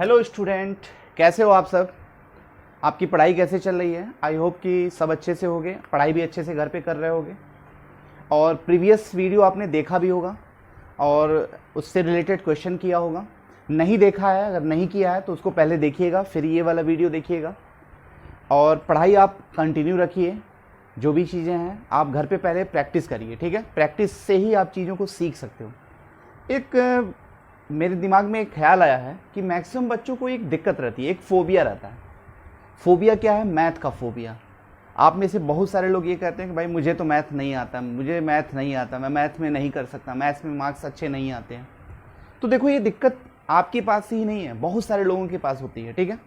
Hello student, कैसे हो आप सब। आपकी पढ़ाई कैसे चल रही है। आई होप कि सब अच्छे से होगे, पढ़ाई भी अच्छे से घर पे कर रहे होगे और प्रीवियस वीडियो आपने देखा भी होगा और उससे रिलेटेड क्वेश्चन किया होगा। नहीं देखा है, अगर नहीं किया है तो उसको पहले देखिएगा, फिर ये वाला वीडियो देखिएगा और पढ़ाई आप कंटिन्यू रखिए। जो भी चीज़ें हैं आप घर पे पहले प्रैक्टिस करिए, ठीक है। प्रैक्टिस से ही आप चीज़ों को सीख सकते हो। एक मेरे दिमाग में एक ख्याल आया है कि मैक्सिमम बच्चों को एक दिक्कत रहती है, एक फोबिया रहता है। फोबिया क्या है? मैथ का फोबिया। आप में से बहुत सारे लोग ये कहते हैं कि भाई मुझे तो मैथ नहीं आता, मुझे मैथ नहीं आता, मैं मैथ में नहीं कर सकता, मैथ्स में मार्क्स अच्छे नहीं आते हैं। तो देखो, ये दिक्कत आपके पास ही नहीं है, बहुत सारे लोगों के पास होती है, ठीक है।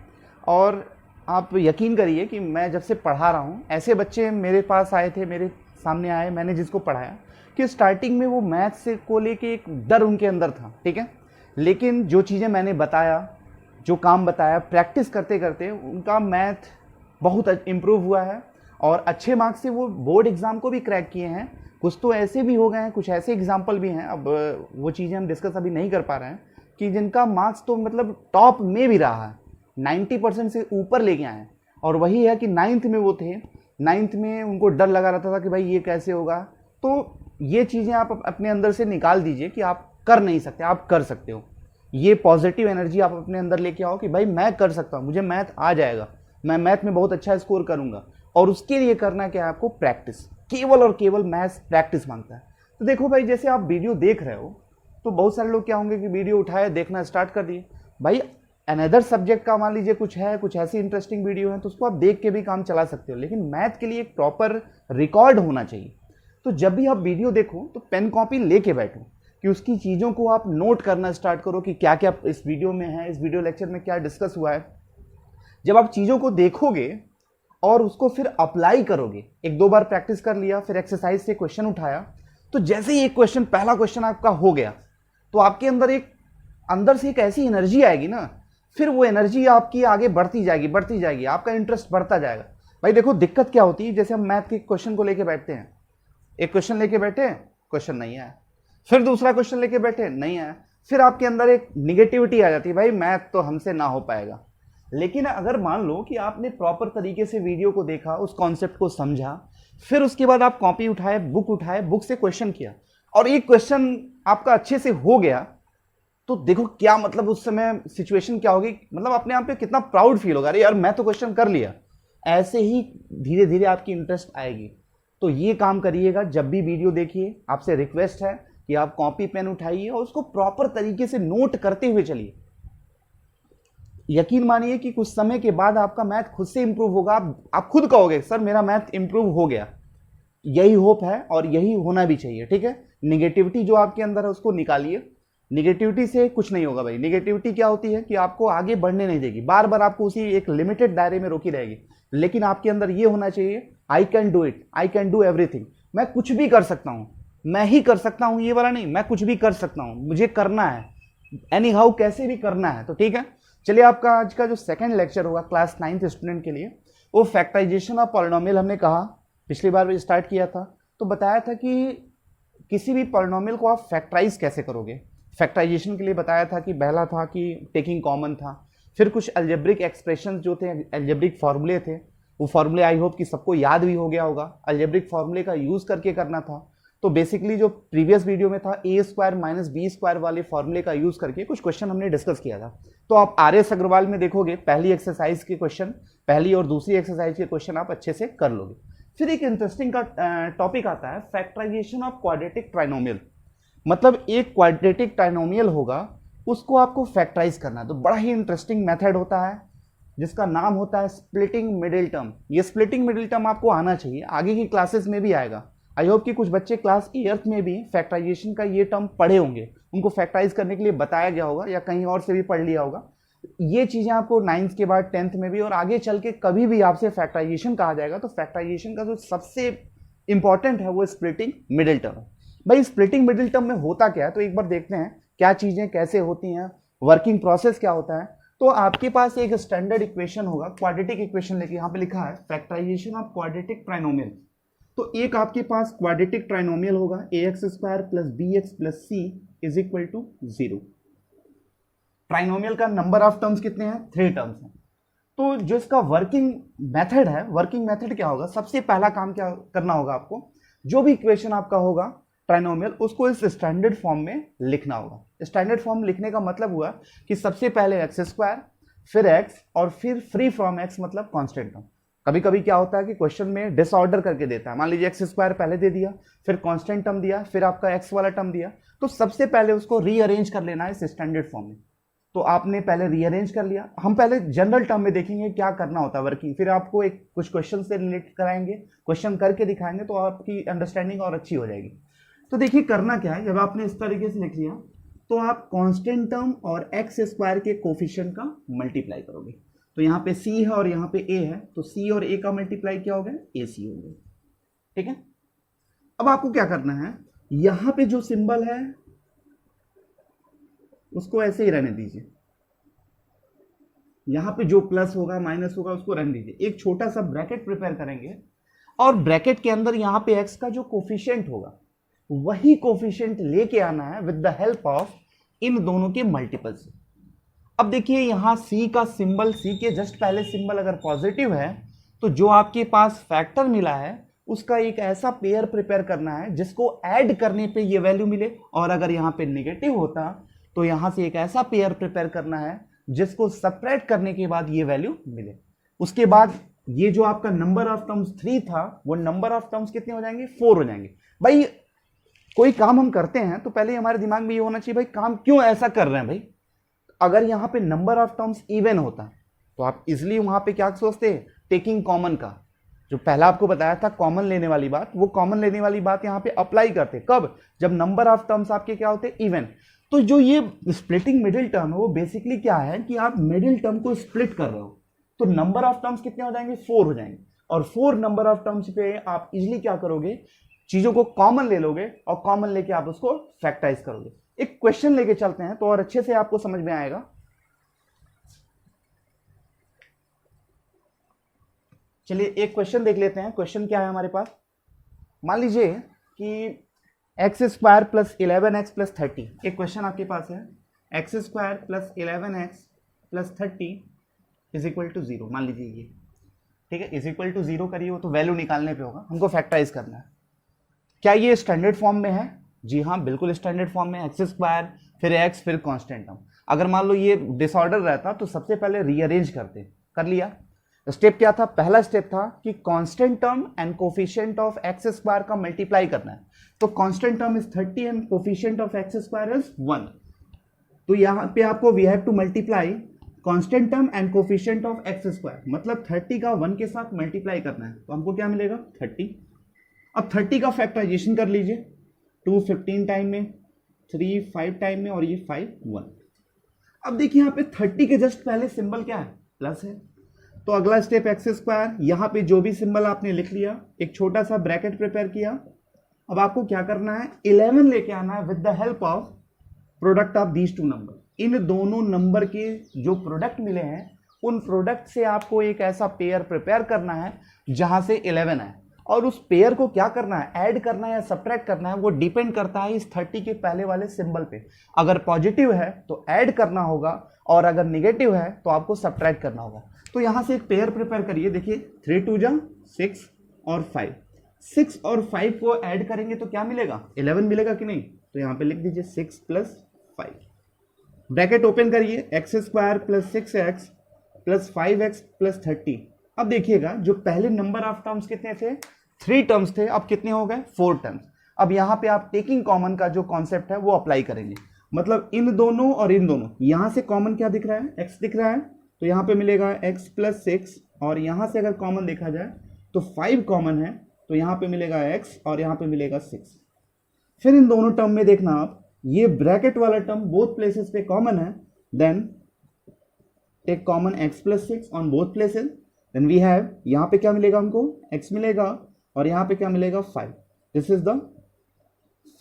और आप यकीन करिए कि मैं जब से पढ़ा रहा हूँ, ऐसे बच्चे मेरे पास आए थे, मेरे सामने आए, मैंने जिसको पढ़ाया कि स्टार्टिंग में वो मैथ से को लेके एक डर उनके अंदर था, ठीक है। लेकिन जो चीज़ें मैंने बताया, जो काम बताया, प्रैक्टिस करते करते उनका मैथ बहुत इम्प्रूव हुआ है और अच्छे मार्क्स से वो बोर्ड एग्ज़ाम को भी क्रैक किए हैं। कुछ तो ऐसे भी हो गए हैं, कुछ ऐसे एग्जाम्पल भी हैं, अब वो चीज़ें हम डिस्कस अभी नहीं कर पा रहे हैं, कि जिनका मार्क्स तो मतलब टॉप में भी रहा है, 90% से ऊपर लेके आए हैं। और वही है कि 9th में वो थे, 9th में उनको डर लगा रहता था कि भाई ये कैसे होगा। तो ये चीज़ें आप अपने अंदर से निकाल दीजिए कि आप कर नहीं सकते, आप कर सकते हो। ये पॉजिटिव एनर्जी आप अपने अंदर लेके आओ कि भाई मैं कर सकता हूँ, मुझे मैथ आ जाएगा, मैं मैथ में बहुत अच्छा स्कोर करूँगा। और उसके लिए करना क्या है आपको? प्रैक्टिस, केवल और केवल मैथ्स प्रैक्टिस मांगता है। तो देखो भाई, जैसे आप वीडियो देख रहे हो तो बहुत सारे लोग क्या होंगे कि वीडियो उठाए, देखना स्टार्ट कर दिए। भाई अनदर सब्जेक्ट का मान लीजिए कुछ है, कुछ ऐसी इंटरेस्टिंग वीडियो है तो उसको आप देख के भी काम चला सकते हो, लेकिन मैथ के लिए एक प्रॉपर रिकॉर्ड होना चाहिए। तो जब भी आप वीडियो देखो तो पेन कॉपी लेके बैठो कि उसकी चीज़ों को आप नोट करना स्टार्ट करो कि क्या क्या इस वीडियो में है, इस वीडियो लेक्चर में क्या डिस्कस हुआ है। जब आप चीज़ों को देखोगे और उसको फिर अप्लाई करोगे, एक दो बार प्रैक्टिस कर लिया, फिर एक्सरसाइज से क्वेश्चन उठाया, तो जैसे ही एक क्वेश्चन, पहला क्वेश्चन आपका हो गया, तो आपके अंदर से एक ऐसी एनर्जी आएगी ना, फिर वो एनर्जी आपकी आगे बढ़ती जाएगी, बढ़ती जाएगी, आपका इंटरेस्ट बढ़ता जाएगा। भाई देखो, दिक्कत क्या होती है, जैसे हम मैथ के क्वेश्चन को लेके बैठते हैं, एक क्वेश्चन लेके बैठे, क्वेश्चन नहीं आया, फिर दूसरा क्वेश्चन लेके बैठे, नहीं आया, फिर आपके अंदर एक निगेटिविटी आ जाती है, भाई मैथ तो हमसे ना हो पाएगा। लेकिन अगर मान लो कि आपने प्रॉपर तरीके से वीडियो को देखा, उस कॉन्सेप्ट को समझा, फिर उसके बाद आप कॉपी उठाए, बुक से क्वेश्चन किया और एक क्वेश्चन आपका अच्छे से हो गया, तो देखो क्या मतलब उस समय सिचुएशन क्या होगी, मतलब अपने आप पे कितना प्राउड फील होगा, अरे यार मैं तो क्वेश्चन कर लिया। ऐसे ही धीरे धीरे आपकी इंटरेस्ट आएगी। तो ये काम करिएगा, जब भी वीडियो देखिए आपसे रिक्वेस्ट है कि आप कॉपी पेन उठाइए और उसको प्रॉपर तरीके से नोट करते हुए चलिए। यकीन मानिए कि कुछ समय के बाद आपका मैथ खुद से इंप्रूव होगा, आप खुद कहोगे सर मेरा मैथ इंप्रूव हो गया। यही होप है और यही होना भी चाहिए, ठीक है। निगेटिविटी जो आपके अंदर है उसको निकालिए। निगेटिविटी से कुछ नहीं होगा भाई। निगेटिविटी क्या होती है कि आपको आगे बढ़ने नहीं देगी, बार बार आपको उसी एक लिमिटेड दायरे में रोकी रहेगी। लेकिन आपके अंदर ये होना चाहिए, I can do it, I can do everything, मैं कुछ भी कर सकता हूं, मैं ही कर सकता हूं, ये वाला नहीं, मैं कुछ भी कर सकता हूं, मुझे करना है, एनी हाउ कैसे भी करना है। तो ठीक है, चलिए आपका आज का जो सेकंड लेक्चर होगा क्लास 9th स्टूडेंट के लिए, वो फैक्टराइजेशन ऑफ पॉलिनोमियल। हमने कहा पिछली बार भी स्टार्ट किया था तो बताया था कि किसी भी पॉलिनोमियल को आप फैक्टराइज कैसे करोगे। फैक्टराइजेशन के लिए बताया था कि पहला था कि टेकिंग कॉमन था, फिर कुछ अलजेब्रिक एक्सप्रेशंस जो थे, अलजेब्रिक फॉर्मूले थे, वो फॉर्मूले आई होप कि सबको याद भी हो गया होगा। अलजेब्रिक फॉर्मूले का यूज करके करना था। तो बेसिकली जो प्रीवियस वीडियो में था ए स्क्वायर माइनस बी स्क्वायर वाले फॉर्मूले का यूज करके कुछ क्वेश्चन हमने डिस्कस किया था। तो आप आर.एस. अग्रवाल में देखोगे पहली एक्सरसाइज के क्वेश्चन, पहली और दूसरी एक्सरसाइज के क्वेश्चन आप अच्छे से कर लोगे। फिर एक इंटरेस्टिंग का टॉपिक आता है फैक्टराइजेशन ऑफ क्वाड्रेटिक ट्राइनोमियल। मतलब एक क्वाड्रेटिक ट्राइनोमियल होगा, उसको आपको फैक्टराइज करना है। तो बड़ा ही इंटरेस्टिंग मेथड होता है जिसका नाम होता है स्प्लिटिंग मिडिल टर्म। ये स्प्लिटिंग मिडिल टर्म आपको आना चाहिए, आगे की क्लासेस में भी आएगा। आई होप कि कुछ बच्चे क्लास 8th में भी फैक्टराइजेशन का ये टर्म पढ़े होंगे, उनको फैक्टराइज करने के लिए बताया गया होगा या कहीं और से भी पढ़ लिया होगा। ये चीज़ें आपको 9th के बाद 10th में भी और आगे चल के कभी भी आपसे फैक्टराइजेशन कहा जाएगा तो फैक्टराइजेशन का जो सबसे इंपॉर्टेंट है वो स्प्लिटिंग मिडिल टर्म है। भाई स्प्लिटिंग मिडिल टर्म में होता क्या है, तो एक बार देखते हैं क्या चीज़ें कैसे होती हैं, वर्किंग प्रोसेस क्या होता है। तो आपके पास एक स्टैंडर्ड इक्वेशन होगा, क्वाड्रेटिक इक्वेशन लेके, यहाँ पे लिखा है फैक्टराइजेशन ऑफ क्वाड्रेटिक ट्राइनोमियल। तो एक आपके पास क्वाड्रेटिक ट्राइनोमियल होगा ax² + bx + c = 0। ट्राइनोमियल का नंबर ऑफ टर्म्स कितने हैं, 3 टर्म्स हैं। तो जो इसका वर्किंग मेथड है, वर्किंग मेथड क्या होगा, सबसे पहला काम क्या करना होगा आपको, जो भी इक्वेशन आपका होगा ट्राइनोमियल उसको इस स्टैंडर्ड फॉर्म में लिखना होगा। स्टैंडर्ड फॉर्म लिखने का मतलब हुआ कि सबसे पहले एक्स स्क्वायर, फिर एक्स, और फिर फ्री फ्रॉम एक्स मतलब कांस्टेंट टर्म। कभी कभी क्या होता है कि क्वेश्चन में डिसऑर्डर करके देता है, मान लीजिए एक्स स्क्वायर पहले दे दिया, फिर कांस्टेंट टर्म दिया, फिर आपका एक्स वाला टर्म दिया, तो सबसे पहले उसको रीअरेंज कर लेना है इस स्टैंडर्ड फॉर्म में। तो आपने पहले रीअरेंज कर लिया। हम पहले जनरल टर्म में देखेंगे क्या करना होता है वर्किंग, फिर आपको एक कुछ क्वेश्चन से रिलेट कराएंगे, क्वेश्चन करके दिखाएंगे, तो आपकी अंडरस्टैंडिंग और अच्छी हो जाएगी। तो देखिए करना क्या है, जब आपने इस तरीके से लिख लिया तो आप कांस्टेंट टर्म और एक्स स्क्वायर के कोफिशिएंट का मल्टीप्लाई करोगे। तो यहाँ पे c है और यहाँ पे a है, तो c और a का मल्टीप्लाई क्या हो गया, ac हो गया। ठीक है, अब आपको क्या करना है, यहाँ पे जो सिंबल है उसको ऐसे ही रहने दीजिए, यहाँ पे जो प्लस होगा माइनस होगा उसको रहने दीजिए। एक छोटा सा ब्रैकेट प्रिपेयर करेंगे और ब्रैकेट के अंदर यहाँ पे x का जो कोफिशिएंट होगा वही कोफिशिएंट लेके आना है विद द हेल्प ऑफ इन दोनों के मल्टीपल से। अब देखिए यहाँ c का सिंबल, c के जस्ट पहले सिंबल अगर पॉजिटिव है तो जो आपके पास फैक्टर मिला है उसका एक ऐसा पेयर प्रिपेयर करना है जिसको ऐड करने पे ये वैल्यू मिले, और अगर यहाँ पे नेगेटिव होता तो यहाँ से एक ऐसा पेयर प्रिपेयर करना है जिसको सब्ट्रैक्ट करने के बाद ये वैल्यू मिले। उसके बाद ये जो आपका नंबर ऑफ टर्म्स 3 था वो नंबर ऑफ टर्म्स कितने हो जाएंगे, 4 हो जाएंगे। भाई कोई काम हम करते हैं तो पहले हमारे दिमाग में ये होना चाहिए भाई काम क्यों ऐसा कर रहे हैं। भाई अगर यहाँ पे नंबर ऑफ टर्म्स इवन होता तो आप इजिली वहां पे क्या सोचते, टेकिंग कॉमन का, जो पहला आपको बताया था कॉमन लेने वाली बात, वो कॉमन लेने वाली बात यहाँ पे अप्लाई करते कब, जब नंबर ऑफ टर्म्स आपके क्या होते, इवन। तो जो ये स्प्लिटिंग मिडिल टर्म है वो बेसिकली क्या है कि आप मिडिल टर्म को स्प्लिट कर रहे हो, तो नंबर ऑफ टर्म्स कितने हो जाएंगे, 4 हो जाएंगे। और 4 नंबर ऑफ टर्म्स पे आप इजिली क्या करोगे, चीजों को कॉमन ले लोगे और कॉमन लेके आप उसको फैक्टराइज करोगे। एक क्वेश्चन लेके चलते हैं तो और अच्छे से आपको समझ में आएगा। चलिए एक क्वेश्चन देख लेते हैं। क्वेश्चन क्या है हमारे पास, मान लीजिए कि x square plus 11x plus 30, एक क्वेश्चन आपके पास है, x square plus 11x plus 30 is equal to 0, मान लीजिए ये, ठीक है, इज इक्वल टू 0 करिए, वो तो वैल्यू निकालने पे होगा, हमको फैक्टराइज करना है। क्या ये स्टैंडर्ड फॉर्म में है, जी हाँ बिल्कुल स्टैंडर्ड फॉर्म में, एक्स स्क्वायर फिर एक्स फिर कांस्टेंट टर्म। अगर मान लो ये डिसऑर्डर रहता तो सबसे पहले रीअरेंज करते, कर लिया। स्टेप क्या था, पहला स्टेप था कि constant term and coefficient of x square का मल्टीप्लाई करना है। तो constant term is 30 and coefficient of x square is 1। तो यहाँ पे आपको we have to multiply constant term and coefficient of x square, मतलब 30 का 1 के साथ मल्टीप्लाई करना है, तो हमको क्या मिलेगा 30। अब 30 का फैक्टराइजेशन कर लीजिए, 2 15 टाइम में, 3 5 टाइम में, और ये 5 1। अब देखिए यहाँ पे 30 के जस्ट पहले सिंबल क्या है, प्लस है। तो अगला स्टेप एक्स स्क्वायर, यहाँ पे जो भी सिंबल आपने लिख लिया, एक छोटा सा ब्रैकेट प्रिपेयर किया। अब आपको क्या करना है, 11 लेके आना है with the help of product of these two number. इन दोनों नंबर के जो प्रोडक्ट मिले हैं उन प्रोडक्ट से आपको एक ऐसा पेयर प्रिपेयर करना है जहां से 11 है, और उस पेयर को क्या करना है, ऐड करना है या सब्ट्रैक्ट करना है, वो डिपेंड करता है इस 30 के पहले वाले सिंबल पे। अगर पॉजिटिव है तो ऐड करना होगा, और अगर निगेटिव है तो आपको सब्ट्रैक्ट करना होगा। तो यहां से एक पेयर प्रिपेयर करिए, देखिए 3 2 जा 6 और 5, 6 और 5 को ऐड करेंगे तो क्या मिलेगा, 11 मिलेगा कि नहीं। तो यहां पे लिख दीजिए 6 प्लस 5, ब्रैकेट ओपन करिए, x square plus 6x plus 5x plus 30। अब देखिएगा जो पहले नंबर ऑफ टर्म्स कितने थे, 3 टर्म्स थे, अब कितने हो गए, 4 टर्म्स। अब यहाँ पे आप टेकिंग कॉमन का जो कॉन्सेप्ट है वो अप्लाई करेंगे, मतलब इन दोनों और इन दोनों, यहाँ से कॉमन क्या दिख रहा है, x दिख रहा है, तो यहाँ पे मिलेगा x प्लस 6, और यहाँ से अगर कॉमन देखा जाए तो 5 कॉमन है, तो यहाँ पे मिलेगा x और यहाँ पे मिलेगा 6। फिर इन दोनों टर्म में देखना आप, ये ब्रैकेट वाला टर्म बोथ प्लेसेस पे कॉमन है, then take common x plus 6 on both places, then we have, यहाँ पे क्या मिलेगा हमको, x मिलेगा, और यहाँ पे क्या मिलेगा 5। This is the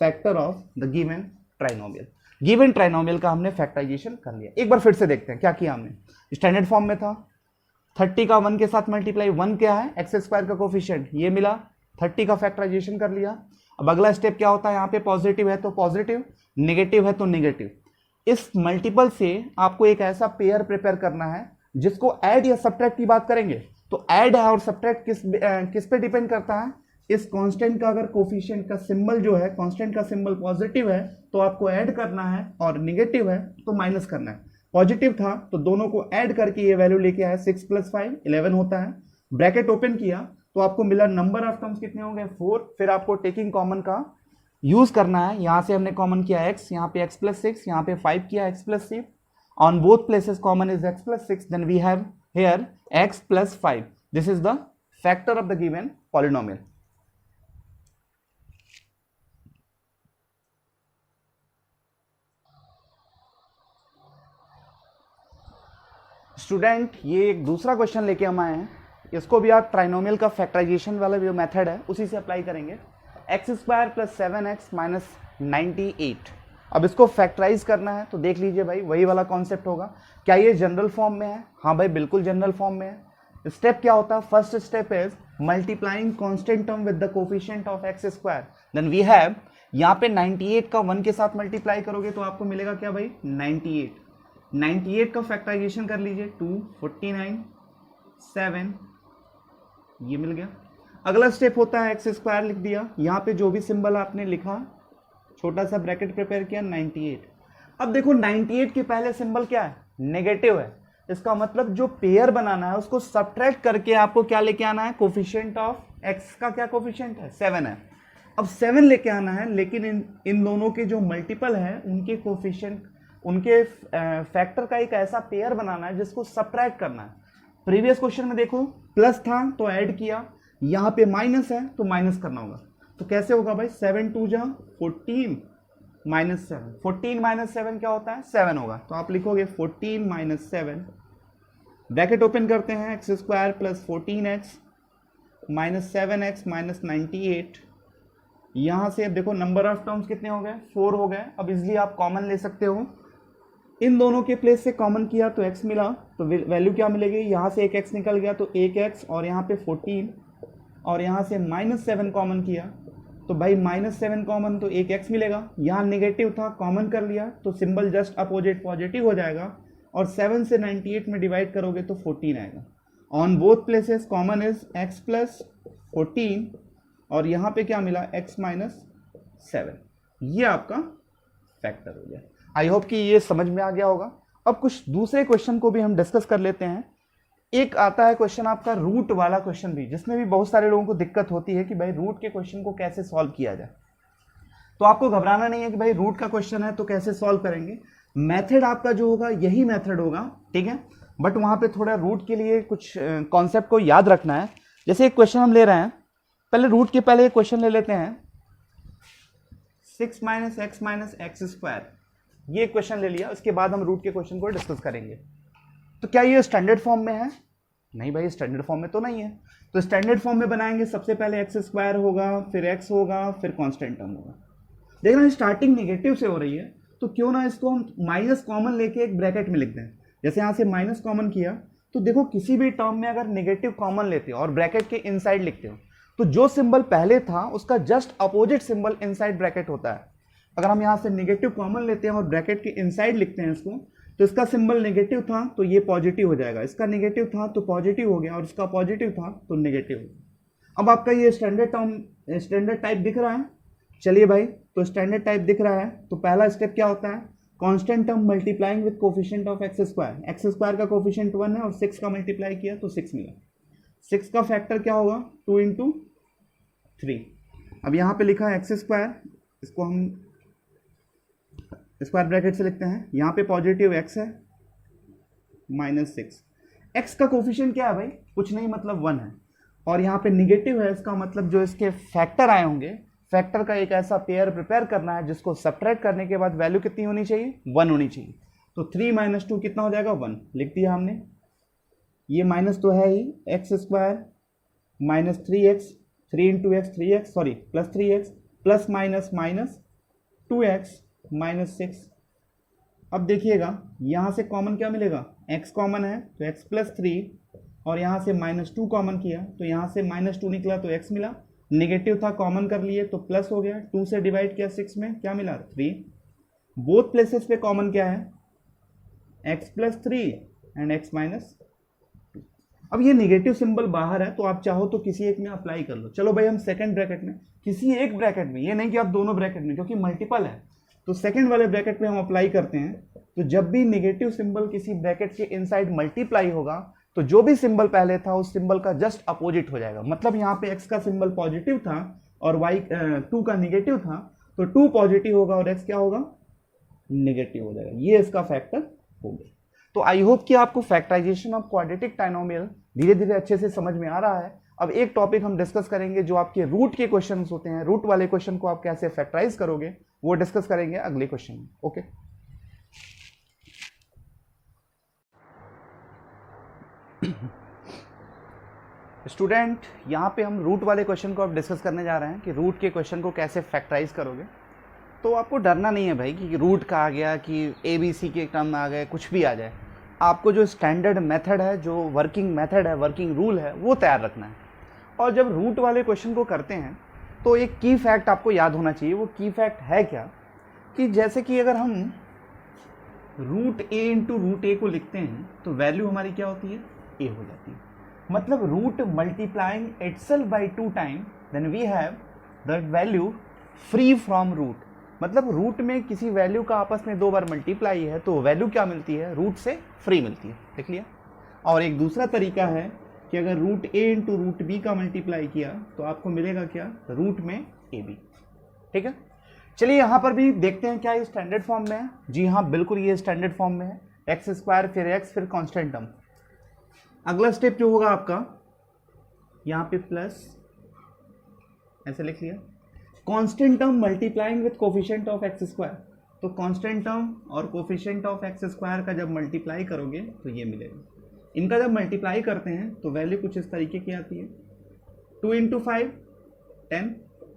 factor of the given trinomial. Given trinomial का हमने फैक्टराइजेशन कर लिया। एक बार फिर से देखते हैं क्या किया हमने। स्टैंडर्ड फॉर्म में था 30 का 1 के साथ मल्टीप्लाई, 1 क्या है, एक्स स्क्वायर का कोफिशिएंट, ये मिला, 30 का फैक्टराइजेशन कर लिया। अब अगला स्टेप क्या होता है, यहाँ पे पॉजिटिव है तो पॉजिटिव, नेगेटिव है तो नेगेटिव। इस मल्टीपल से आपको एक ऐसा पेयर प्रिपेयर करना है जिसको ऐड या सब्ट्रैक्ट की बात करेंगे तो ऐड है और सब्ट्रैक्ट किस पे डिपेंड करता है, इस कांस्टेंट का अगर कोफिशिएंट का सिंबल जो है, कांस्टेंट का सिंबल पॉजिटिव है तो आपको ऐड करना है और निगेटिव है तो माइनस करना है। पॉजिटिव था तो दोनों को ऐड करके ये वैल्यू लेके आया 6 + 5 11 होता है। ब्रैकेट ओपन किया तो आपको मिला नंबर ऑफ टर्म्स कितने होंगे 4। फिर आपको टेकिंग कॉमन का यूज करना है। यहां से हमने कॉमन किया x, यहाँ पे x + 6, यहाँ पे 5 किया x + 6, on both places common is x + 6, then we have here x + 5. This is the factor of the given polynomial. Student ये एक दूसरा क्वेश्चन लेके हम आए हैं, इसको भी आप ट्राइनोमियल का फैक्टराइजेशन वाला जो मेथड है उसी से अप्लाई करेंगे। x² + 7x - 98, अब इसको फैक्टराइज करना है तो देख लीजिए भाई वही वाला कॉन्सेप्ट होगा। क्या ये जनरल फॉर्म में है? हाँ भाई बिल्कुल जनरल फॉर्म में है। स्टेप क्या होता है? First step is multiplying constant term with the coefficient of x², then we have यहाँ पे 98 का 1 के साथ मल्टीप्लाई करोगे तो आपको मिलेगा क्या भाई 98 का फैक्टराइजेशन कर लीजिए 2 49 7, ये मिल गया। अगला स्टेप होता है x² लिख दिया, यहाँ पे जो भी सिंबल आपने लिखा छोटा सा ब्रैकेट प्रिपेयर किया 98। अब देखो 98 के पहले सिंबल क्या है? नेगेटिव है। इसका मतलब जो पेयर बनाना है उसको सब्ट्रैक्ट करके आपको क्या लेके आना है? कोफिशिएंट ऑफ x का क्या कोफिशिएंट है? 7 है। अब 7 लेके आना है, लेकिन इन दोनों के जो मल्टीपल है उनके कोफिशिएंट, उनके फैक्टर का एक ऐसा पेयर बनाना है जिसको सब्ट्रैक्ट करना है। प्रीवियस क्वेश्चन में देखो प्लस था तो ऐड किया, यहाँ पे माइनस है तो माइनस करना होगा। तो कैसे होगा भाई 7 2 जा 14 -7, 14 - 7 क्या होता है? 7 होगा। तो आप लिखोगे 14 - 7, ब्रैकेट ओपन करते हैं x² + 14x - 7x - 98। यहाँ से अब देखो नंबर ऑफ टर्म्स कितने हो गए? 4 हो गए। अब इजली आप कॉमन ले सकते हो, इन दोनों के प्लेस से कॉमन किया तो x मिला, तो वैल्यू क्या मिलेगी? यहाँ से एक x निकल गया तो एक x, और यहाँ पे 14, और यहाँ से -7 कॉमन किया तो भाई -7 कॉमन तो एक x मिलेगा। यहाँ नेगेटिव था कॉमन कर लिया तो सिंबल जस्ट अपोजिट पॉजिटिव हो जाएगा, और 7 से 98 में डिवाइड करोगे तो 14 आएगा। On both places common is x + 14, और यहाँ पे क्या मिला? x - 7। ये आपका फैक्टर हो गया। आई होप कि ये समझ में आ गया होगा। अब कुछ दूसरे क्वेश्चन को भी हम डिस्कस कर लेते हैं। एक आता है क्वेश्चन आपका रूट वाला क्वेश्चन भी, जिसमें भी बहुत सारे लोगों को दिक्कत होती है कि भाई रूट के क्वेश्चन को कैसे सॉल्व किया जाए। तो आपको घबराना नहीं है कि भाई रूट का क्वेश्चन है तो कैसे सॉल्व करेंगे। मेथड आपका जो होगा यही मेथड होगा, ठीक है, बट वहां पे थोड़ा रूट के लिए कुछ कॉन्सेप्ट को याद रखना है। जैसे एक क्वेश्चन हम ले रहे हैं, पहले रूट के पहले एक क्वेश्चन ले लेते हैं 6 - x - x², ये क्वेश्चन ले लिया। उसके बाद हम रूट के क्वेश्चन को डिस्कस करेंगे। तो क्या ये स्टैंडर्ड फॉर्म में है? नहीं भाई स्टैंडर्ड फॉर्म में तो नहीं है। तो स्टैंडर्ड फॉर्म में बनाएंगे, सबसे पहले x² होगा, फिर x होगा, फिर कांस्टेंट टर्म होगा। देखना स्टार्टिंग नेगेटिव से हो रही है तो क्यों ना इसको हम माइनस कॉमन लेके एक ब्रैकेट में लिख दें। जैसे यहाँ से माइनस कॉमन किया तो देखो किसी भी टर्म में अगर नेगेटिव कॉमन लेते हो और ब्रैकेट के इनसाइड लिखते हो तो जो सिंबल पहले था उसका just opposite symbol inside bracket होता है। अगर हम यहाँ से नेगेटिव कॉमन लेते हैं और ब्रैकेट के इनसाइड लिखते हैं इसको, तो इसका सिंबल नेगेटिव था तो ये पॉजिटिव हो जाएगा, इसका नेगेटिव था तो पॉजिटिव हो गया, और इसका पॉजिटिव था तो नेगेटिव हो गया। अब आपका ये स्टैंडर्ड टाइप दिख रहा है। चलिए भाई, तो स्टैंडर्ड टाइप दिख रहा है तो पहला स्टेप क्या होता है? Constant term multiplying with coefficient of x² का कोफिशिएंट 1 है और 6 का मल्टीप्लाई किया तो 6 मिला। 6 का फैक्टर क्या होगा? 2 × 3। अब यहाँ पे लिखा है x², इसको हम स्क्वायर ब्रैकेट से लिखते हैं। यहाँ पे पॉजिटिव x है -6। x का कोफिशिएंट क्या है भाई? कुछ नहीं, मतलब 1 है, और यहाँ पे निगेटिव है, इसका मतलब जो इसके फैक्टर आए होंगे, फैक्टर का एक ऐसा पेयर प्रिपेयर करना है जिसको सब्ट्रैक्ट करने के बाद वैल्यू कितनी होनी चाहिए? 1 होनी चाहिए। तो 3 - 2 कितना हो जाएगा? 1 लिख दिया हमने। ये माइनस तो है ही, x² -3x, 3 × x 3x, sorry +3x, plus minus minus 2x -6। अब देखिएगा यहाँ से कॉमन क्या मिलेगा? x कॉमन है तो x + 3, और यहाँ से -2 कॉमन किया तो यहाँ से -2 निकला तो x मिला। नेगेटिव था कॉमन कर लिए तो प्लस हो गया, 2 से डिवाइड किया 6 में क्या मिला? 3। बोथ प्लेसेस पे कॉमन क्या है, x plus 3 and x minus. अब ये निगेटिव सिंबल बाहर है तो आप चाहो तो किसी एक में अप्लाई कर लो। चलो भाई हम सेकंड ब्रैकेट में, किसी एक ब्रैकेट में, ये नहीं कि आप दोनों ब्रैकेट में, क्योंकि मल्टीपल है तो सेकंड वाले ब्रैकेट में हम अप्लाई करते हैं। तो जब भी निगेटिव सिंबल किसी ब्रैकेट के इनसाइड मल्टीप्लाई होगा तो जो भी सिंबल पहले था उस सिंबल का जस्ट अपोजिट हो जाएगा। मतलब यहाँ पे x का सिंबल पॉजिटिव था और y 2 का निगेटिव था, तो 2 पॉजिटिव होगा और x क्या होगा, निगेटिव हो जाएगा। ये इसका फैक्टर हो गया। तो आई होप कि आपको फैक्टराइजेशन ऑफ क्वाड्रेटिक ट्राइनोमियल धीरे धीरे अच्छे से समझ में आ रहा है। अब एक टॉपिक हम डिस्कस करेंगे जो आपके रूट के क्वेश्चंस होते हैं, रूट वाले क्वेश्चन को आप कैसे फैक्टराइज करोगे वो डिस्कस करेंगे अगले क्वेश्चन में। ओके स्टूडेंट, यहाँ पे हम रूट वाले क्वेश्चन को अब डिस्कस करने जा रहे हैं कि रूट के क्वेश्चन को कैसे फैक्टराइज करोगे। तो आपको डरना नहीं है भाई कि रूट का आ गया कि ABC के टर्म आ गए, कुछ भी आ जाए। आपको जो स्टैंडर्ड मेथड है, जो वर्किंग मेथड है, वर्किंग रूल है, वो तैयार रखना है। और जब रूट वाले क्वेश्चन को करते हैं तो एक की फैक्ट आपको याद होना चाहिए। वो की फैक्ट है क्या, कि जैसे कि अगर हम रूट a इंटू रूट ए को लिखते हैं तो वैल्यू हमारी क्या होती है, a हो जाती है। मतलब root multiplying itself by 2 time, then we have that value free from root. मतलब रूट में किसी वैल्यू का आपस में 2 बार मल्टीप्लाई है तो वैल्यू क्या मिलती है, रूट से फ्री मिलती है। देख लिया। और एक दूसरा तरीका है कि अगर root a into root B का मल्टीप्लाई किया तो आपको मिलेगा क्या, रूट में AB। ठीक है, चलिए यहाँ पर भी देखते हैं क्या ये स्टैंडर्ड फॉर्म में है। जी हाँ, बिल्कुल ये स्टैंडर्ड फॉर्म में है। एक्स स्क्वायर फिर x फिर कांस्टेंट टर्म। अगला स्टेप जो होगा आपका, यहाँ पे प्लस ऐसे लिख लिया, constant term multiplying with coefficient of x square. तो कांस्टेंट टर्म और कोफिशिएंट ऑफ एक्स स्क्वायर का जब मल्टीप्लाई करोगे तो ये मिलेगा। इनका जब मल्टीप्लाई करते हैं तो वैल्यू कुछ इस तरीके की आती है, 2 इंटू 5 10।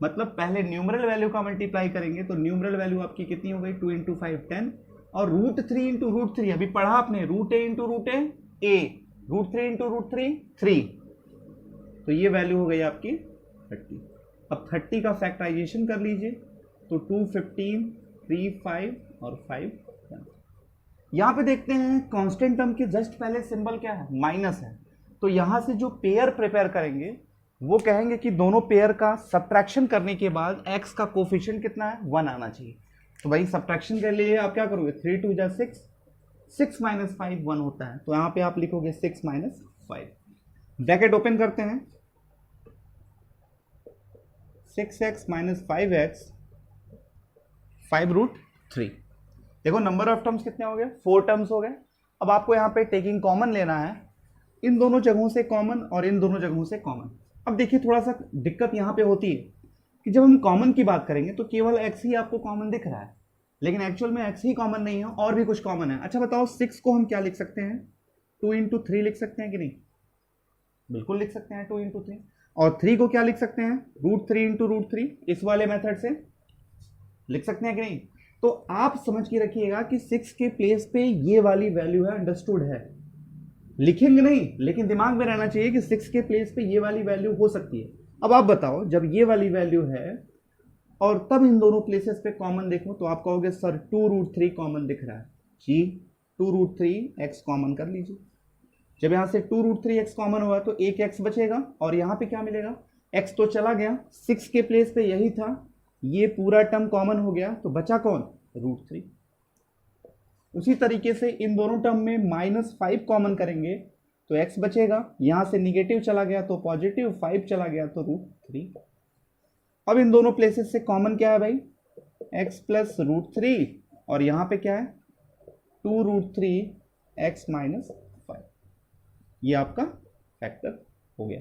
मतलब पहले न्यूमरल वैल्यू का मल्टीप्लाई करेंगे तो न्यूमरल वैल्यू आपकी कितनी हो गई, 2 इंटू 5 10। और रूट 3 इंटू रूट 3 अभी पढ़ा आपने, root a into root A, root 3 into root 3 तो ये वैल्यू हो गई आपकी 30। अब 30 का फैक्टराइजेशन कर लीजिए तो 2 15 3 5 और 5 10। यहाँ पे देखते हैं कांस्टेंट टर्म के जस्ट पहले सिंबल क्या है, माइनस है। तो यहाँ से जो पेयर प्रिपेयर करेंगे वो कहेंगे कि दोनों पेयर का सब्ट्रैक्शन करने के बाद x का कोफिशिएंट कितना है, 1 आना चाहिए। तो भाई सब्ट्रैक्शन के लिए आप क्या करोगे, 3 2 जा 6, 6 माइनस 5 1 होता है। तो यहाँ पे आप लिखोगे 6 माइनस 5। ब्रैकेट ओपन करते हैं, 6x माइनस 5x 5 रूट 3। देखो नंबर ऑफ टर्म्स कितने हो गए, 4 टर्म्स हो गए। अब आपको यहाँ पे टेकिंग कॉमन लेना है, इन दोनों जगहों से कॉमन और इन दोनों जगहों से कॉमन। अब देखिए थोड़ा सा दिक्कत यहाँ पे होती है कि जब हम कॉमन की बात करेंगे तो केवल x ही आपको कॉमन दिख रहा है, लेकिन एक्चुअल में x ही कॉमन नहीं है, और भी कुछ कॉमन है। अच्छा बताओ 6 को हम क्या लिख सकते हैं, 2 इंटू 3 लिख सकते हैं कि नहीं, बिल्कुल लिख सकते हैं 2 इंटू 3। और 3 को क्या लिख सकते हैं, रूट 3 इंटू रूट 3, इस वाले मेथड से लिख सकते हैं कि नहीं। तो आप समझ के रखिएगा कि 6 के प्लेस पे ये वाली वैल्यू है, अंडरस्टूड है, लिखेंगे नहीं लेकिन दिमाग में रहना चाहिए कि 6 के प्लेस पे ये वाली वैल्यू हो सकती है। अब आप बताओ जब ये वाली वैल्यू है और तब इन दोनों प्लेसेस पे कॉमन देखो तो आप कहोगे सर 2 रूट 3 कॉमन दिख रहा है। जी 2 रूट 3 एक्स कॉमन कर लीजिए। जब यहाँ से 2 रूट 3 एक्स कॉमन हुआ तो एक एक्स बचेगा और यहाँ पे क्या मिलेगा, एक्स तो चला गया, 6 के प्लेस पे यही था, ये पूरा टर्म कॉमन हो गया तो बचा कौन, रूट 3। उसी तरीके से इन दोनों टर्म में -5 कॉमन करेंगे तो x बचेगा, यहां से निगेटिव चला गया तो पॉजिटिव, 5 चला गया तो रूट 3। अब इन दोनों प्लेसेस से कॉमन क्या है भाई, x प्लस रूट 3, और यहां पे क्या है 2 रूट 3 x माइनस 5। ये आपका फैक्टर हो गया।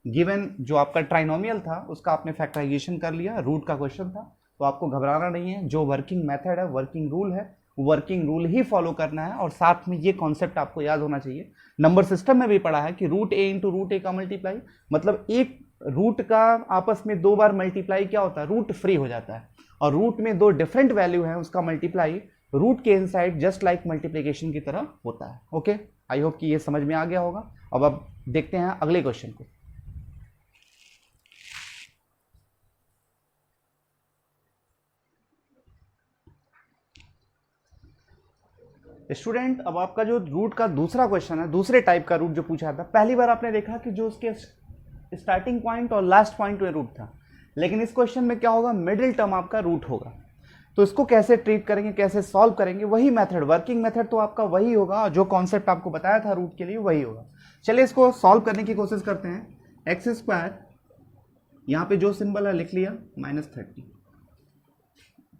गिवन जो आपका ट्राइनोमियल था उसका आपने फैक्टराइजेशन कर लिया, रूट का क्वेश्चन था, तो आपको घबराना नहीं है। जो वर्किंग मेथड है, वर्किंग रूल है, वर्किंग रूल ही फॉलो करना है। और साथ में ये कॉन्सेप्ट आपको याद होना चाहिए, नंबर सिस्टम में भी पढ़ा है कि रूट a इंटू रूट ए का मल्टीप्लाई, मतलब एक रूट का आपस में 2 बार मल्टीप्लाई क्या होता है, रूट फ्री हो जाता है। और रूट में 2 डिफरेंट वैल्यू है, उसका मल्टीप्लाई रूट के इनसाइड जस्ट लाइक मल्टीप्लिकेशन की तरह होता है। ओके, आई होप कि ये समझ में आ गया होगा। अब देखते हैं अगले क्वेश्चन को। स्टूडेंट अब आपका जो रूट का दूसरा क्वेश्चन है, दूसरे टाइप का रूट जो पूछा था, पहली बार आपने देखा कि जो उसके स्टार्टिंग पॉइंट और लास्ट पॉइंट में रूट था, लेकिन इस क्वेश्चन में क्या होगा, मिडिल टर्म आपका रूट होगा। तो इसको कैसे ट्रीट करेंगे, कैसे सॉल्व करेंगे, वही मेथड, वर्किंग मेथड तो आपका वही होगा, जो कॉन्सेप्ट आपको बताया था रूट के लिए वही होगा। चलिए इसको सॉल्व करने की कोशिश करते हैं। एक्स स्क्वायर, यहाँ पे जो सिंबल है लिख लिया, -30।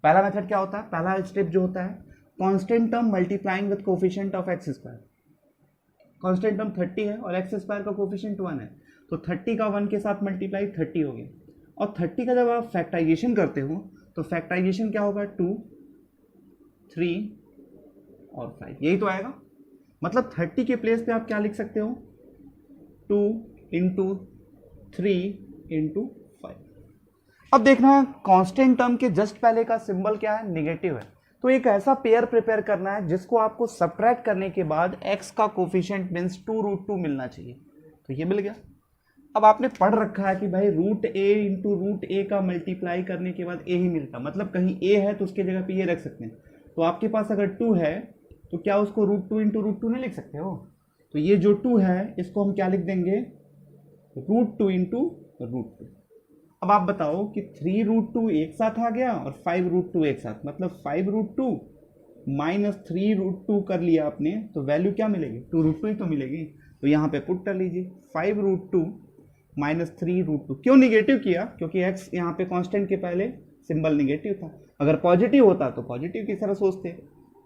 पहला मेथड क्या होता है, पहला स्टेप जो होता है, constant term multiplying with coefficient of x square. Constant term 30 है और एक्स स्क्वायर का कोफिशिएंट 1 है, तो 30 का 1 के साथ मल्टीप्लाई 30 हो गया। और 30 का जब आप फैक्टराइजेशन करते हो तो फैक्टराइजेशन क्या होगा, 2, 3 और 5, यही तो आएगा। मतलब 30 के प्लेस पे आप क्या लिख सकते हो, 2 × 3 × 5। अब देखना कांस्टेंट टर्म के जस्ट पहले का सिंबल क्या है, नेगेटिव है। तो एक ऐसा पेयर प्रिपेयर करना है जिसको आपको सब्ट्रैक्ट करने के बाद x का कोफिशिएंट मींस 2√2 मिलना चाहिए, तो ये मिल गया। अब आपने पढ़ रखा है कि भाई √a × √a का मल्टीप्लाई करने के बाद a ही मिलता, मतलब कहीं a है तो उसकी जगह पे ये रख सकते हैं। तो आपके पास अगर 2 है तो क्या उसको √2 × √2 नहीं लिख सकते हो, तो ये जो 2 है इसको हम क्या लिख देंगे, √2 × √2। अब आप बताओ कि 3√2 एक साथ आ गया और 5√2 एक साथ, मतलब 5√2 - 3√2 कर लिया आपने, तो वैल्यू क्या मिलेगी, 2√2 ही तो मिलेगी। तो यहाँ पे पुट कर लीजिए, 5√2 - 3√2। क्यों निगेटिव किया, क्योंकि x यहाँ पे कांस्टेंट के पहले सिंबल निगेटिव था। अगर पॉजिटिव होता तो पॉजिटिव की तरह सोचते।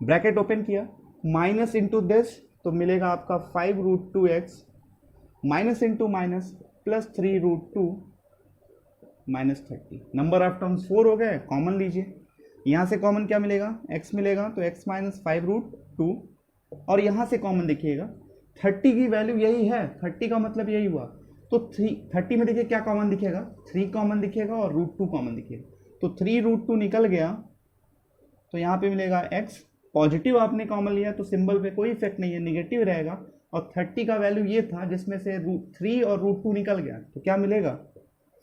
ब्रैकेट ओपन किया, माइनस इंटू दिस, तो मिलेगा आपका 5√2x minus into minus plus 3√2 -30। Number of terms 4 हो गए, कॉमन लीजिए। यहाँ से कॉमन क्या मिलेगा, x मिलेगा, तो x - 5√2, और यहाँ से कॉमन देखिएगा 30 की वैल्यू यही है, 30 का मतलब यही हुआ। तो 30 में देखिए क्या कॉमन दिखेगा, 3 कॉमन दिखेगा और √2 कॉमन दिखेगा, तो 3√2 निकल गया। तो यहाँ पे मिलेगा x, पॉजिटिव आपने कॉमन लिया तो सिंबल पे कोई इफेक्ट नहीं है, निगेटिव रहेगा। और 30 का वैल्यू ये था जिसमें से 3 और √2 निकल गया, तो क्या मिलेगा,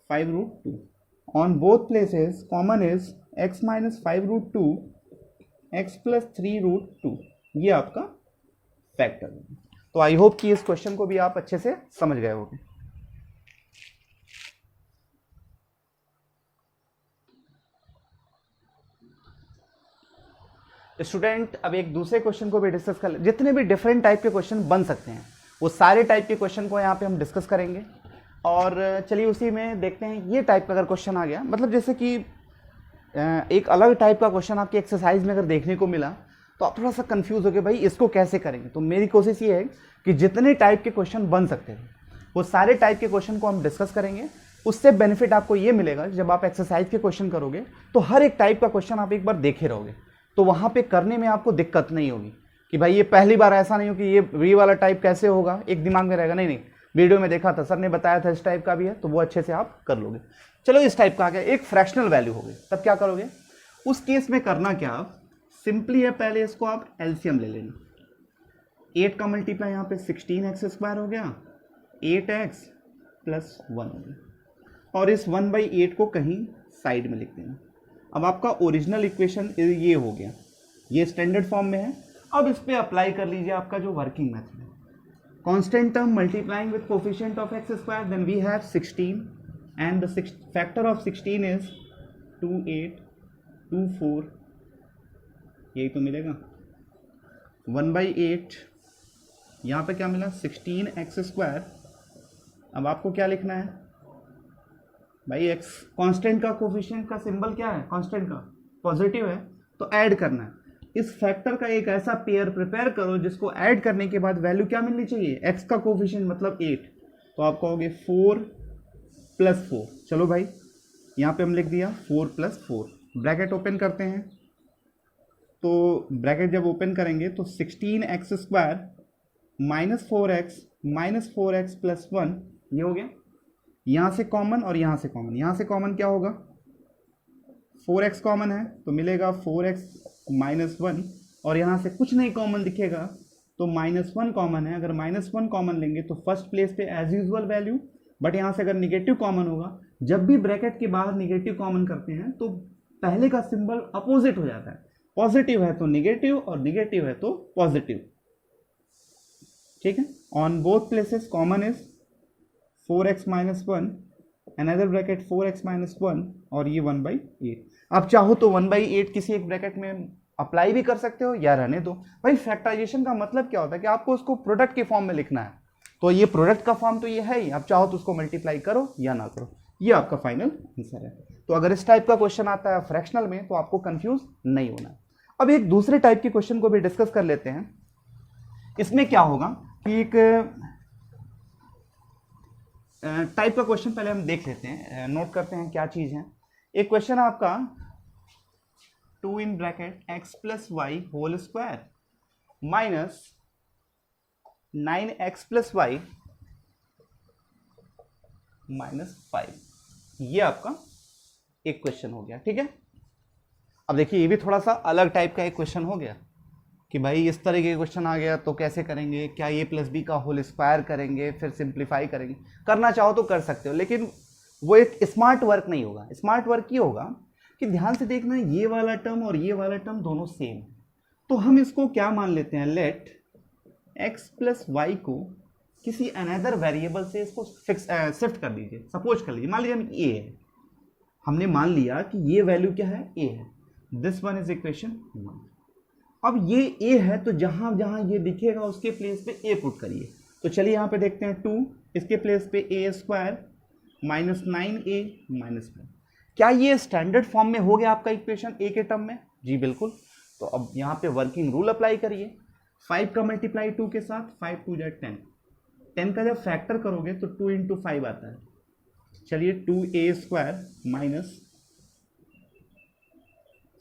5√2। On both places common is x - 5√2 x + 3√2, ये आपका फैक्टर है। तो आई होप कि इस क्वेश्चन को भी आप अच्छे से समझ गए होंगे। स्टूडेंट अब एक दूसरे क्वेश्चन को भी डिस्कस कर ले, जितने भी डिफरेंट टाइप के क्वेश्चन बन सकते हैं वो सारे टाइप के क्वेश्चन को यहाँ पे हम डिस्कस करेंगे। और चलिए उसी में देखते हैं, ये टाइप का अगर क्वेश्चन आ गया, मतलब जैसे कि एक अलग टाइप का क्वेश्चन आपकी एक्सरसाइज में अगर देखने को मिला तो आप थोड़ा सा कंफ्यूज हो गए भाई इसको कैसे करेंगे। तो मेरी कोशिश ये है कि जितने टाइप के क्वेश्चन बन सकते हैं वो सारे टाइप के क्वेश्चन को हम डिस्कस करेंगे। उससे बेनिफिट आपको ये मिलेगा, जब आप एक्सरसाइज के क्वेश्चन करोगे तो हर एक टाइप का क्वेश्चन आप एक बार देखे रहोगे, तो वहाँ पे करने में आपको दिक्कत नहीं होगी कि भाई ये पहली बार ऐसा नहीं हो कि ये वाला टाइप कैसे होगा, एक दिमाग में रहेगा, नहीं वीडियो में देखा था, सर ने बताया था इस टाइप का भी है, तो वो अच्छे से आप कर लोगे। चलो इस टाइप का आ गया, एक फ्रैक्शनल वैल्यू हो गई, तब क्या करोगे, उस केस में करना क्या, आप सिंपली है पहले इसको आप एलसीएम ले लेना। 8 का मल्टीप्लाई यहाँ पे 16x² हो गया, 8x + 1 हो गया, और इस 1/8 को कहीं साइड में लिख देना। अब आपका ओरिजिनल इक्वेशन ये हो गया, ये स्टैंडर्ड फॉर्म में है। अब इस पे अप्लाई कर लीजिए आपका जो वर्किंग मेथड है, constant term multiplying with coefficient of x², then we have 16 and the factor of 16 is 2, 8, 2, 4, यही तो मिलेगा 1/8। यहाँ पे क्या मिला, 16x²। अब आपको क्या लिखना है भाई, x कांस्टेंट का कोफिशिएंट का सिंबल क्या है, कांस्टेंट का पॉजिटिव है, तो ऐड करना है। इस फैक्टर का एक ऐसा पेयर प्रिपेयर करो जिसको ऐड करने के बाद वैल्यू क्या मिलनी चाहिए, x का कोफिशिएंट मतलब 8, तो आप कहोगे 4 + 4। चलो भाई यहाँ पे हम लिख दिया 4 + 4, ब्रैकेट ओपन करते हैं। तो ब्रैकेट जब ओपन करेंगे तो 16x² - 4x + 1, ये हो गया। यहाँ से कॉमन और यहाँ से कॉमन, यहाँ से कॉमन क्या होगा, 4x कॉमन है तो मिलेगा 4x - 1, और यहाँ से कुछ नहीं कॉमन दिखेगा तो -1 कॉमन है। अगर -1 कॉमन लेंगे तो फर्स्ट प्लेस पे एज यूजुअल वैल्यू, बट यहाँ से अगर निगेटिव कॉमन होगा, जब भी ब्रैकेट के बाहर निगेटिव कॉमन करते हैं तो पहले का सिंबल अपोजिट हो जाता है। पॉजिटिव है तो निगेटिव और निगेटिव है तो पॉजिटिव, ठीक है। On both places common is 4x minus 1, another bracket 4x minus 1 और ये 1/8। आप चाहो तो 1/8 किसी एक ब्रैकेट में अप्लाई भी कर सकते हो या रहने दो। भाई फैक्टराइजेशन का मतलब क्या होता है कि आपको उसको प्रोडक्ट के फॉर्म में लिखना है, तो ये प्रोडक्ट का फॉर्म तो ये है ही, आप चाहो तो उसको मल्टीप्लाई करो या ना करो, ये आपका फाइनल आंसर है। तो अगर इस टाइप का क्वेश्चन आता है फ्रैक्शनल में तो आपको कंफ्यूज नहीं होना है। अब एक दूसरे टाइप के क्वेश्चन को भी डिस्कस कर लेते हैं। इसमें क्या होगा कि एक टाइप का क्वेश्चन पहले हम देख लेते हैं, नोट करते हैं क्या चीज है। एक क्वेश्चन है आपका 2 in bracket x plus y whole square minus 9x plus y minus 5, ये आपका एक क्वेश्चन हो गया, ठीक है। अब देखिए ये भी थोड़ा सा अलग टाइप का एक क्वेश्चन हो गया कि भाई इस तरह के क्वेश्चन आ गया तो कैसे करेंगे, क्या a प्लस बी का होल स्क्वायर करेंगे फिर सिंप्लीफाई करेंगे। करना चाहो तो कर सकते हो, लेकिन वो एक स्मार्ट वर्क नहीं होगा। स्मार्ट वर्क ये होगा कि ध्यान से देखना, ये वाला टर्म और ये वाला टर्म दोनों सेम, तो हम इसको क्या मान लेते हैं, लेट x प्लस वाई को किसी अनदर वेरिएबल से इसको फिक्स शिफ्ट कर दीजिए। सपोज कर लीजिए, मान लीजिए हम a है, हमने मान लिया कि ये वैल्यू क्या है, a है। This one is equation 1। अब ये a है तो जहां जहां ये दिखेगा उसके प्लेस पे a पुट करिए। तो चलिए यहाँ पे देखते हैं 2, इसके प्लेस पे a square minus 9a minus 5। क्या ये स्टैंडर्ड फॉर्म में हो गया आपका इक्वेशन a के टर्म में? जी बिल्कुल। तो अब यहाँ पे वर्किंग रूल अप्लाई करिए, 5 का मल्टीप्लाई 2 के साथ, 5 2 जा 10, 10 का जब फैक्टर करोगे तो 2 इंटू 5 आता है। चलिए 2a स्क्वायर माइनस,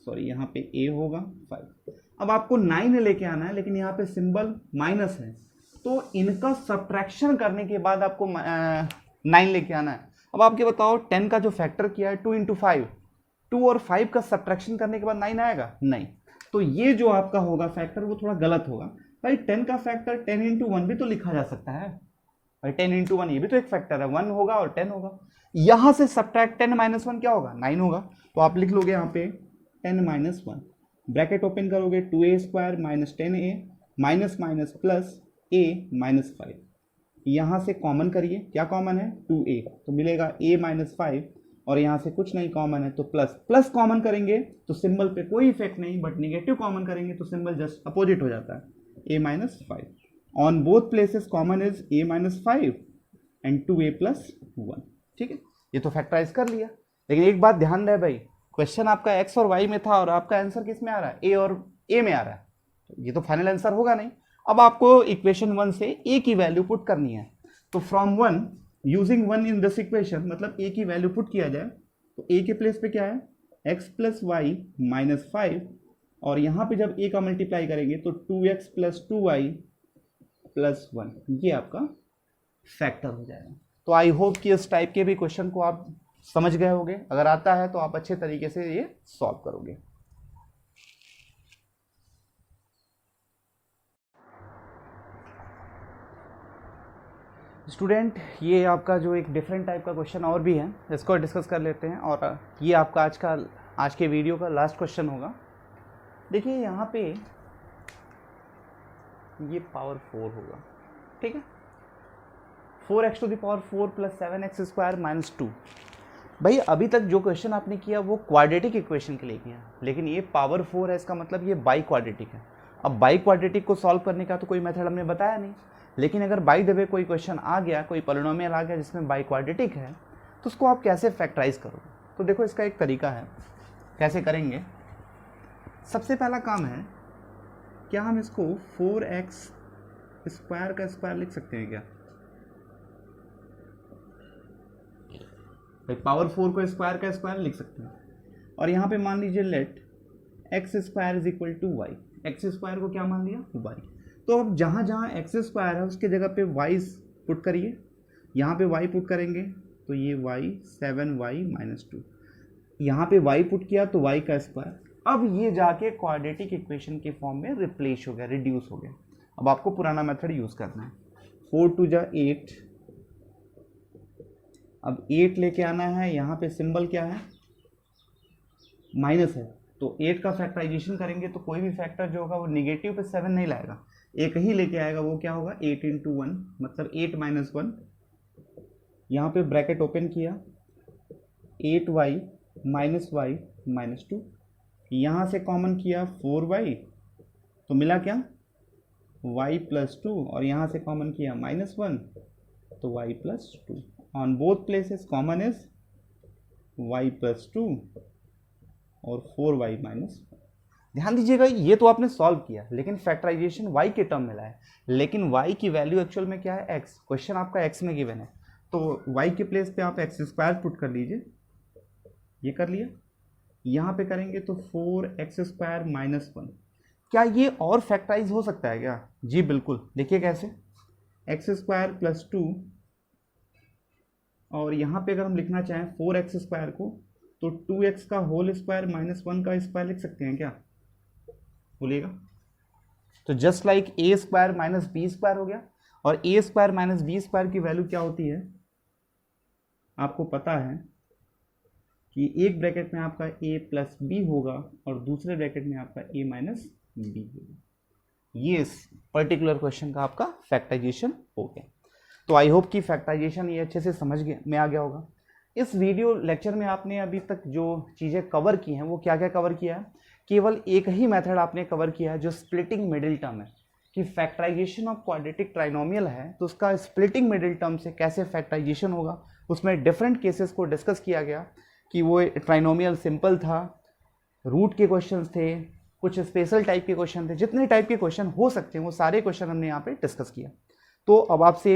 सॉरी यहाँ पे a होगा 5। अब आपको 9 लेके आना है, लेकिन यहाँ पे सिंबल माइनस है, तो इनका सब्ट्रैक्शन करने के बाद आपको 9 लेके आना है। अब आपके बताओ 10 का जो फैक्टर किया है 2 इंटू 5, 2 और 5 का सब्ट्रैक्शन करने के बाद 9 आएगा? नहीं। तो ये जो आपका होगा फैक्टर वो थोड़ा गलत होगा। भाई 10 का फैक्टर 10 इंटू 1 भी तो लिखा जा सकता है भाई, 10 इंटू 1 ये भी तो एक फैक्टर है, 1 होगा और 10 होगा। यहां से सब्ट्रैक्ट 10 माइनस 1 क्या होगा, 9 होगा। तो आप लिख लोगे यहाँ पे 10 माइनस 1, ब्रैकेट ओपन करोगे 2a square minus 10a minus minus plus a minus 5। यहाँ से कॉमन करिए, क्या कॉमन है, 2a, तो मिलेगा a माइनस 5, और यहाँ से कुछ नहीं कॉमन है तो प्लस। प्लस कॉमन करेंगे तो सिंबल पे कोई इफेक्ट नहीं, बट निगेटिव कॉमन करेंगे तो सिंबल जस्ट अपोजिट हो जाता है, a minus 5। On both places common is a minus 5 and 2a plus 1, ठीक है। ये तो फैक्टराइज कर लिया, लेकिन एक बात ध्यान रहे भाई, क्वेश्चन आपका x और y में था और आपका आंसर किस में आ रहा है, a और a में आ रहा है, तो ये तो फाइनल आंसर होगा नहीं। अब आपको इक्वेशन 1 से a की वैल्यू पुट करनी है, तो from 1 using 1 in this equation, मतलब a की वैल्यू पुट किया जाए तो a के प्लेस पे क्या है, x प्लस वाई माइनस 5, और यहाँ पे जब a का मल्टीप्लाई करेंगे तो 2x प्लस 2y प्लस 1, ये आपका फैक्टर हो जाएगा। तो आई होप कि इस टाइप के भी क्वेश्चन को आप समझ गए होंगे। अगर आता है तो आप अच्छे तरीके से ये सॉल्व करोगे। स्टूडेंट, ये आपका जो एक डिफरेंट टाइप का क्वेश्चन और भी है, इसको डिस्कस कर लेते हैं, और ये आपका आज के वीडियो का लास्ट क्वेश्चन होगा। देखिए यहाँ पे ये पावर 4 होगा, ठीक है, 4x to the power 4 plus 7x square minus 2। भाई अभी तक जो क्वेश्चन आपने किया वो क्वाड्रेटिक इक्वेशन के लिए किया, लेकिन ये पावर 4 है, इसका मतलब ये बाई क्वाड्रेटिक है। अब बाई क्वाड्रेटिक को सॉल्व करने का तो कोई मेथड हमने बताया नहीं, लेकिन अगर बाई द वे कोई क्वेश्चन आ गया, कोई पॉलिनोमियल आ गया जिसमें बाई क्वाड्रेटिक है, तो उसको आप कैसे फैक्टराइज करोगे। तो देखो इसका एक तरीका है, कैसे करेंगे। सबसे पहला काम है, क्या हम इसको 4x स्क्वायर का स्क्वायर लिख सकते हैं क्या? पावर 4 को स्क्वायर का स्क्वायर लिख सकते हैं, और यहाँ पे मान लीजिए let x square is equal to y. X square को क्या मान लिया, वाई। तो अब जहाँ जहाँ एक्स स्क्वायर है उसके जगह पे वाई पुट करिए, यहाँ पे वाई पुट करेंगे तो ये वाई 7y माइनस 2, यहाँ पे वाई पुट किया तो वाई का स्क्वायर। अब ये जाके क्वाड्रेटिक इक्वेशन के फॉर्म में रिप्लेस हो गया, रिड्यूस हो गया। अब आपको पुराना मेथड यूज़ करना है, 4 2 जा 8, अब 8 लेके आना है, यहाँ पे सिंबल क्या है, माइनस है, तो 8 का फैक्टराइजेशन करेंगे तो कोई भी फैक्टर जो होगा वो निगेटिव पे 7 नहीं लाएगा, एक ही लेके आएगा। वो क्या होगा 8 इंटू 1 मतलब 8 माइनस 1। यहाँ पे ब्रैकेट ओपन किया 8y माइनस वाई माइनस 2, यहाँ से कॉमन किया 4y तो मिला क्या y प्लस 2, और यहाँ से कॉमन किया माइनस 1 तो y plus 2। On both places common is y plus 2 और 4y माइनस। ध्यान दीजिएगा ये तो आपने सॉल्व किया, लेकिन फैक्टराइजेशन y के टर्म मिला है, लेकिन y की वैल्यू एक्चुअल में क्या है x। क्वेश्चन आपका x में गिवन है, तो y के प्लेस पे आप एक्स स्क्वायर पुट कर लीजिए, ये कर लिया। यहाँ पे करेंगे तो 4x स्क्वायर माइनस 1। क्या ये और फैक्टराइज हो सकता है क्या? जी बिल्कुल, देखिए कैसे, एक्स स्क्वायर प्लस 2, और यहाँ पे अगर हम लिखना चाहें 4x स्क्वायर को तो 2x का होल स्क्वायर माइनस 1 का स्क्वायर लिख सकते हैं क्या? बोलिएगा। तो just like A square minus B square हो गया, और A square minus B square की वैल्यू क्या होती है आपको पता है कि एक ब्रैकेट में आपका a प्लस बी होगा और दूसरे ब्रैकेट में आपका a माइनस बी होगा। ये इस पर्टिकुलर क्वेश्चन का आपका फैक्टराइजेशन हो गया। तो आई होप कि फैक्टराइजेशन ये अच्छे से समझ में आ गया होगा। इस वीडियो लेक्चर में आपने अभी तक जो चीज़ें कवर की हैं वो क्या क्या कवर किया है? केवल एक ही मेथड आपने कवर किया है जो स्प्लिटिंग मिडिल टर्म है, कि फैक्टराइजेशन ऑफ क्वाड्रेटिक ट्राइनोमियल है तो उसका स्प्लिटिंग मिडिल टर्म से कैसे फैक्टराइजेशन होगा। उसमें डिफरेंट केसेस को डिस्कस किया गया कि वो ट्राइनोमियल सिंपल था, रूट के क्वेश्चंस थे, कुछ स्पेशल टाइप के क्वेश्चन थे, जितने टाइप के क्वेश्चन हो सकते हैं वो सारे क्वेश्चन हमने यहाँ पे डिस्कस किया। तो अब आपसे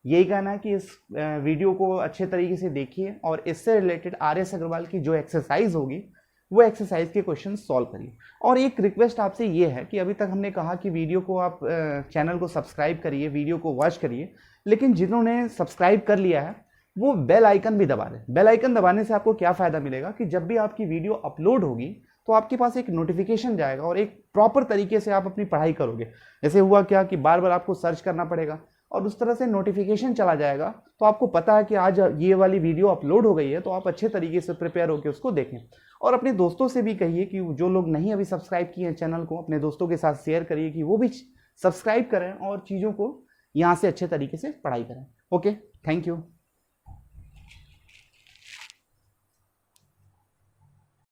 यही कहना है कि इस वीडियो को अच्छे तरीके से देखिए और इससे रिलेटेड RS अग्रवाल की जो एक्सरसाइज होगी वो एक्सरसाइज के क्वेश्चन सॉल्व करिए। और एक रिक्वेस्ट आपसे ये है कि अभी तक हमने कहा कि वीडियो को आप चैनल को सब्सक्राइब करिए, वीडियो को वॉच करिए, लेकिन जिन्होंने सब्सक्राइब कर लिया है वो बेल आइकन भी दबा दें। बेल आइकन दबाने से आपको क्या फ़ायदा मिलेगा कि जब भी आपकी वीडियो अपलोड होगी तो आपके पास एक नोटिफिकेशन जाएगा और एक प्रॉपर तरीके से आप अपनी पढ़ाई करोगे। जैसे हुआ क्या कि बार बार आपको सर्च करना पड़ेगा, और उस तरह से नोटिफिकेशन चला जाएगा तो आपको पता है कि आज ये वाली वीडियो अपलोड हो गई है, तो आप अच्छे तरीके से प्रिपेयर होकर उसको देखें। और अपने दोस्तों से भी कहिए कि जो लोग नहीं अभी सब्सक्राइब किए हैं चैनल को, अपने दोस्तों के साथ शेयर करिए कि वो भी सब्सक्राइब करें और चीज़ों को यहाँ से अच्छे तरीके से पढ़ाई करें। Okay, thank you.